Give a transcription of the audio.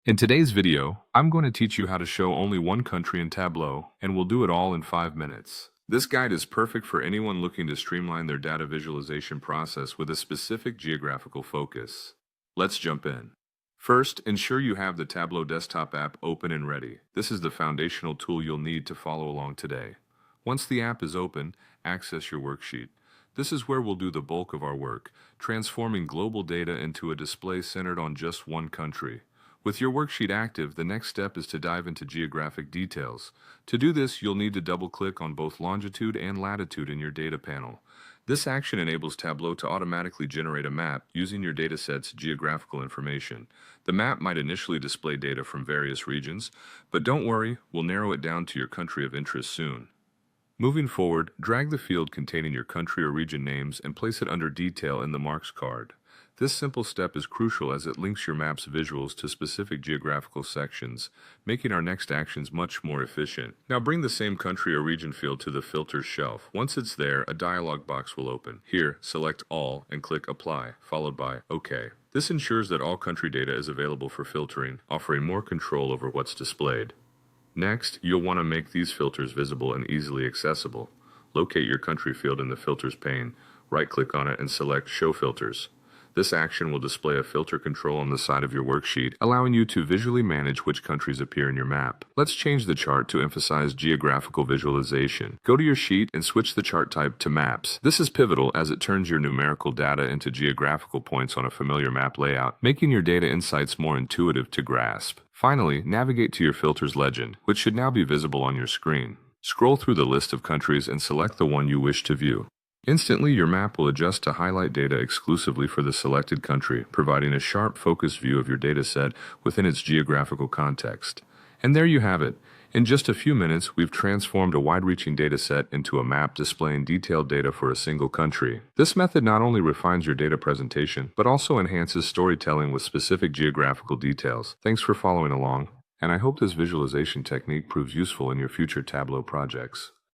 In today's video, I'm going to teach you how to show only one country in Tableau, and we'll do it all in 5 minutes. This guide is perfect for anyone looking to streamline their data visualization process with a specific geographical focus. Let's jump in. First, ensure you have the Tableau desktop app open and ready. This is the foundational tool you'll need to follow along today. Once the app is open, access your worksheet. This is where we'll do the bulk of our work, transforming global data into a display centered on just one country. With your worksheet active, the next step is to dive into geographic details. To do this, you'll need to double-click on both longitude and latitude in your data panel. This action enables Tableau to automatically generate a map using your dataset's geographical information. The map might initially display data from various regions, but don't worry, we'll narrow it down to your country of interest soon. Moving forward, drag the field containing your country or region names and place it under Detail in the Marks card. This simple step is crucial as it links your map's visuals to specific geographical sections, making our next actions much more efficient. Now bring the same country or region field to the Filters shelf. Once it's there, a dialog box will open. Here, select All and click Apply, followed by OK. This ensures that all country data is available for filtering, offering more control over what's displayed. Next, you'll want to make these filters visible and easily accessible. Locate your country field in the Filters pane, right-click on it and select Show Filters. This action will display a filter control on the side of your worksheet, allowing you to visually manage which countries appear in your map. Let's change the chart to emphasize geographical visualization. Go to your sheet and switch the chart type to Maps. This is pivotal as it turns your numerical data into geographical points on a familiar map layout, making your data insights more intuitive to grasp. Finally, navigate to your Filters legend, which should now be visible on your screen. Scroll through the list of countries and select the one you wish to view. Instantly, your map will adjust to highlight data exclusively for the selected country, providing a sharp, focused view of your dataset within its geographical context. And there you have it. In just a few minutes, we've transformed a wide-reaching dataset into a map displaying detailed data for a single country. This method not only refines your data presentation, but also enhances storytelling with specific geographical details. Thanks for following along, and I hope this visualization technique proves useful in your future Tableau projects.